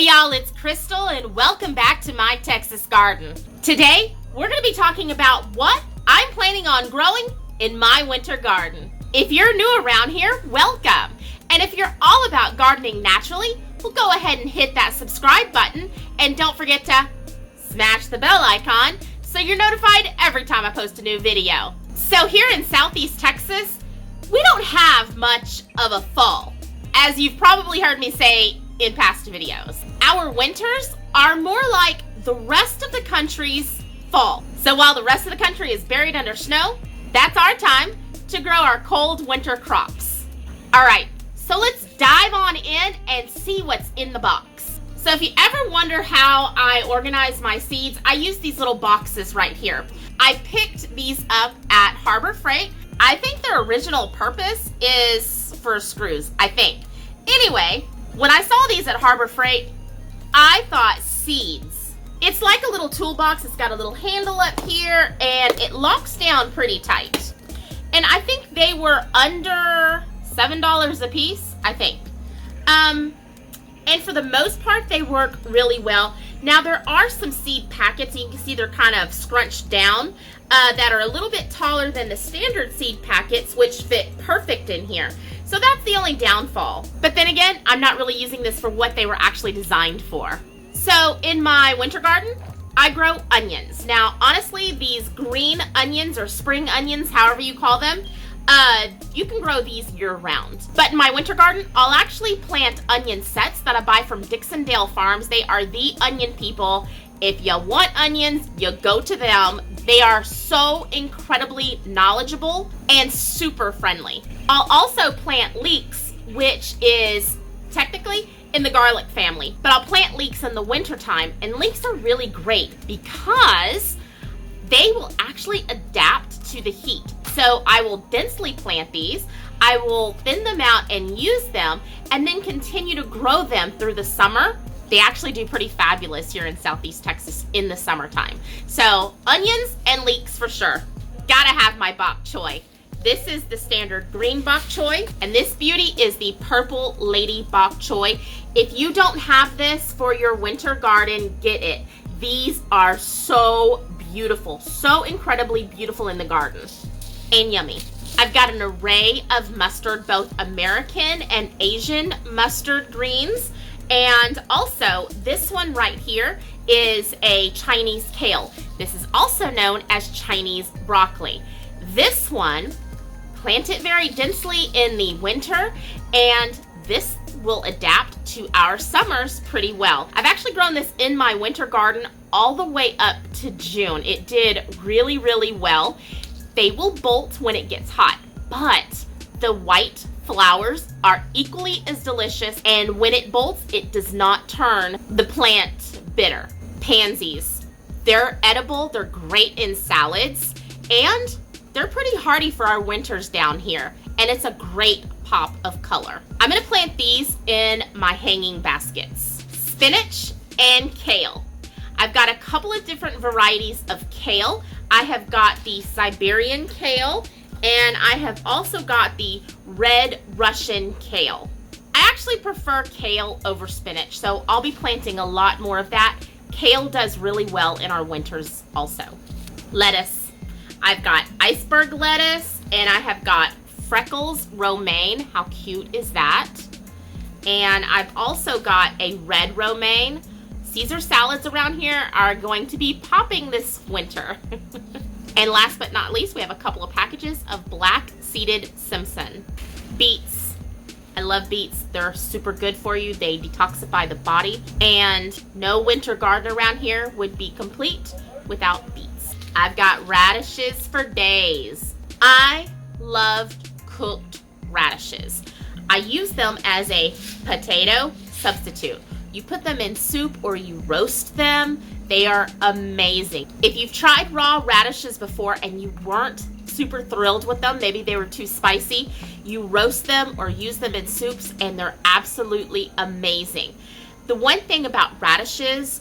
y'all, it's Krystal and welcome back to my Texas garden. Today, we're going to be talking about what I'm planning on growing in my winter garden. If you're new around here, welcome. And if you're all about gardening naturally, well, go ahead and hit that subscribe button and don't forget to smash the bell icon so you're notified every time I post a new video. So here in Southeast Texas, we don't have much of a fall, as you've probably heard me say in past videos. Our winters are more like the rest of the country's fall. So while the rest of the country is buried under snow, that's our time to grow our cold winter crops. All right, so let's dive on in and see what's in the box. So if you ever wonder how I organize my seeds, I use these little boxes right here. I picked these up at Harbor Freight. I think their original purpose is for screws, I think. Anyway, when I saw these at Harbor Freight, I thought seeds. It's like a little toolbox. It's got a little handle up here and it locks down pretty tight. And I think they were under $7 a piece, I think. And for the most part, they work really well. Now there are some seed packets, and you can see they're kind of scrunched down, that are a little bit taller than the standard seed packets, which fit perfect in here. So that's the only downfall. But then again, I'm not really using this for what they were actually designed for. So in my winter garden, I grow onions. Now, honestly, these green onions or spring onions, however you call them, you can grow these year-round. But in my winter garden, I'll actually plant onion sets that I buy from Dixondale Farms. They are the onion people. If you want onions, you go to them. They are so incredibly knowledgeable and super friendly. I'll also plant leeks, which is technically in the garlic family, but I'll plant leeks in the wintertime, and leeks are really great because they will actually adapt to the heat. So I will densely plant these, I will thin them out and use them, and then continue to grow them through the summer. They actually do pretty fabulous here in Southeast Texas in the summertime. So onions and leeks for sure. Gotta have my bok choy. This is the standard green bok choy, and this beauty is the purple lady bok choy. If you don't have this for your winter garden, get it. These are so beautiful, so incredibly beautiful in the garden, and yummy. I've got an array of mustard, both American and Asian mustard greens. And also, this one right here is a Chinese kale. This is also known as Chinese broccoli. This one, plant it very densely in the winter, and this will adapt to our summers pretty well. I've actually grown this in my winter garden all the way up to June. It did really, really well. They will bolt when it gets hot, but the white flowers are equally as delicious, and when it bolts, it does not turn the plant bitter. Pansies, they're edible, they're great in salads, and they're pretty hardy for our winters down here, and it's a great pop of color. I'm gonna plant these in my hanging baskets. Spinach and kale. I've got a couple of different varieties of kale. I have got the Siberian kale, and I have also got the red Russian kale. I actually prefer kale over spinach, so I'll be planting a lot more of that. Kale does really well in our winters also. Lettuce. I've got iceberg lettuce, and I have got Freckles romaine. How cute is that? And I've also got a red romaine. Caesar salads around here are going to be popping this winter. And last but not least, we have a couple of packages of black seeded Simpson. Beets. I love beets. They're super good for you. They detoxify the body. And no winter garden around here would be complete without beets. I've got radishes for days. I love cooked radishes. I use them as a potato substitute. You put them in soup or you roast them. They are amazing. If you've tried raw radishes before and you weren't super thrilled with them, maybe they were too spicy, you roast them or use them in soups and they're absolutely amazing. The one thing about radishes,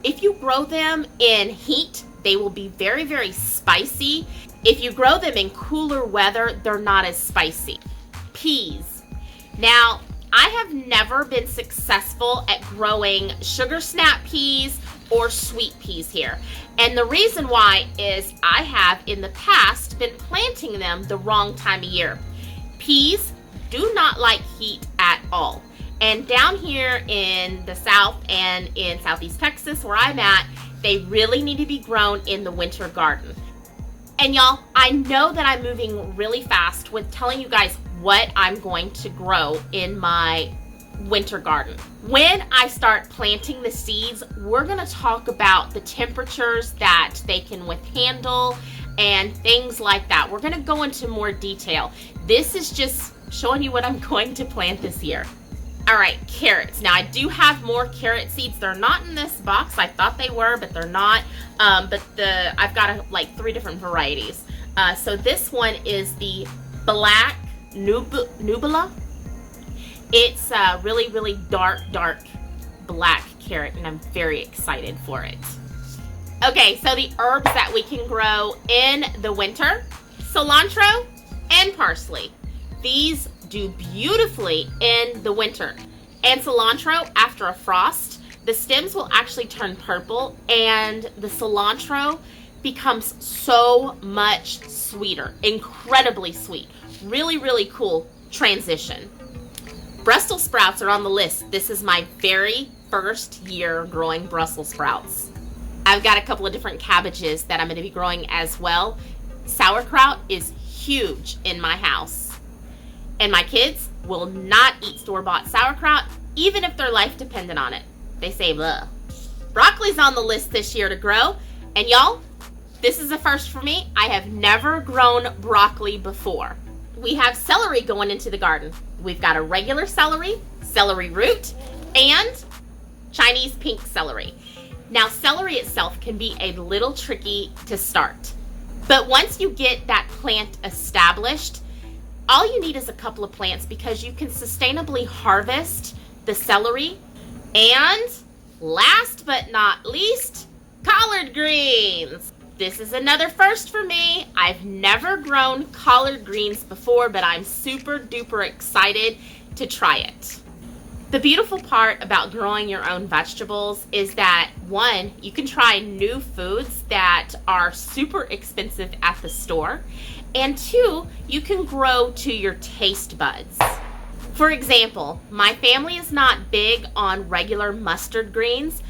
if you grow them in heat, they will be very, very spicy. If you grow them in cooler weather, they're not as spicy. Peas. Now, I have never been successful at growing sugar snap peas or sweet peas here. And the reason why is I have in the past been planting them the wrong time of year. Peas do not like heat at all. And down here in the South and in Southeast Texas where I'm at, they really need to be grown in the winter garden. And y'all, I know that I'm moving really fast with telling you guys what I'm going to grow in my winter garden. When I start planting the seeds, we're gonna talk about the temperatures that they can withhandle and things like that. We're gonna go into more detail. This is just showing you what I'm going to plant this year. All right, carrots. Now I do have more carrot seeds. They're not in this box. I thought they were, but they're not. I've got like 3 different varieties. So this one is the black nubula. It's a really, really dark black carrot, and I'm very excited for it. Okay, so the herbs that we can grow in the winter, cilantro and parsley. These do beautifully in the winter. And cilantro, after a frost, the stems will actually turn purple, and the cilantro becomes so much sweeter, incredibly sweet. Really, really cool transition. Brussels sprouts are on the list. This is my very first year growing Brussels sprouts. I've got a couple of different cabbages that I'm going to be growing as well. Sauerkraut is huge in my house. And my kids will not eat store-bought sauerkraut, even if their life depended on it. They say, bleh. Broccoli's on the list this year to grow. And y'all, this is a first for me. I have never grown broccoli before. We have celery going into the garden. We've got a regular celery, celery root, and Chinese pink celery. Now, celery itself can be a little tricky to start. But once you get that plant established, all you need is a couple of plants because you can sustainably harvest the celery. And last but not least, collard greens. This is another first for me. I've never grown collard greens before, but I'm super duper excited to try it. The beautiful part about growing your own vegetables is that, one, you can try new foods that are super expensive at the store, and 2, you can grow to your taste buds. For example, my family is not big on regular mustard greens,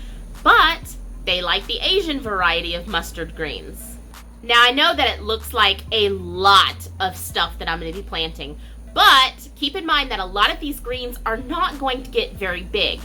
but they like the Asian variety of mustard greens. Now I know that it looks like a lot of stuff that I'm going to be planting, but keep in mind that a lot of these greens are not going to get very big.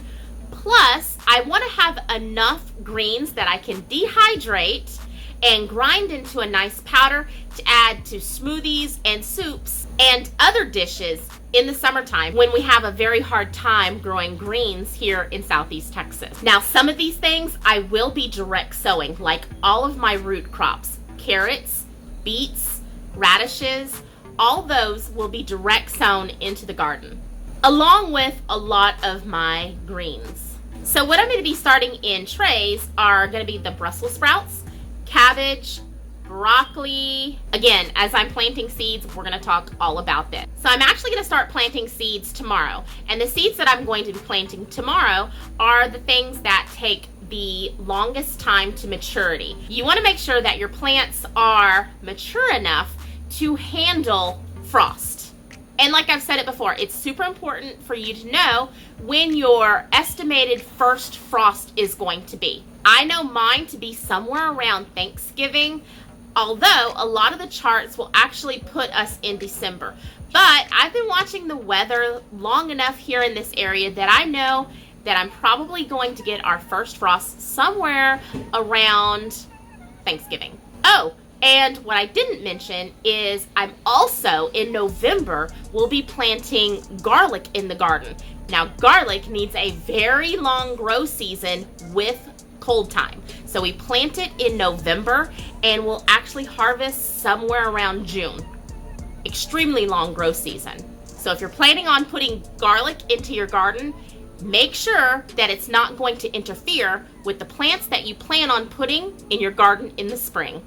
Plus, I want to have enough greens that I can dehydrate and grind into a nice powder to add to smoothies and soups and other dishes in the summertime when we have a very hard time growing greens here in Southeast Texas. Now, some of these things I will be direct sowing, like all of my root crops, carrots, beets, radishes, all those will be direct sown into the garden, along with a lot of my greens. So what I'm going to be starting in trays are going to be the Brussels sprouts, cabbage, broccoli. Again, as I'm planting seeds, we're going to talk all about this. So I'm actually going to start planting seeds tomorrow. And the seeds that I'm going to be planting tomorrow are the things that take the longest time to maturity. You want to make sure that your plants are mature enough to handle frost. And like I've said it before, it's super important for you to know when your estimated first frost is going to be. I know mine to be somewhere around Thanksgiving, although a lot of the charts will actually put us in December. But I've been watching the weather long enough here in this area that I know that I'm probably going to get our first frost somewhere around Thanksgiving. Oh, and what I didn't mention is I'm also in November will be planting garlic in the garden. Now, garlic needs a very long grow season with cold time. So we plant it in November and we'll actually harvest somewhere around June. Extremely long grow season. So if you're planning on putting garlic into your garden, make sure that it's not going to interfere with the plants that you plan on putting in your garden in the spring.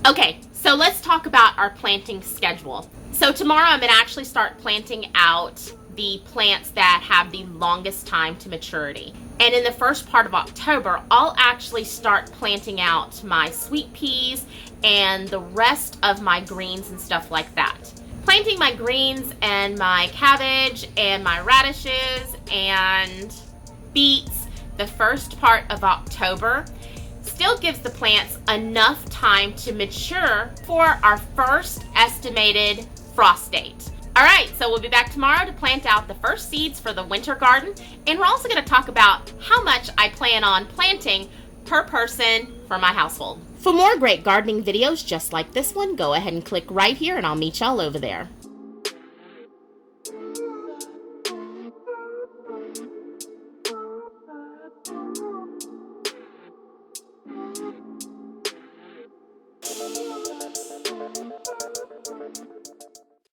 Okay, so let's talk about our planting schedule. So tomorrow I'm going to actually start planting out the plants that have the longest time to maturity. And in the first part of October, I'll actually start planting out my sweet peas and the rest of my greens and stuff like that. Planting my greens and my cabbage and my radishes and beets the first part of October still gives the plants enough time to mature for our first estimated frost date. All right, so we'll be back tomorrow to plant out the first seeds for the winter garden, and we're also going to talk about how much I plan on planting per person for my household. For more great gardening videos just like this one, go ahead and click right here and I'll meet y'all over there.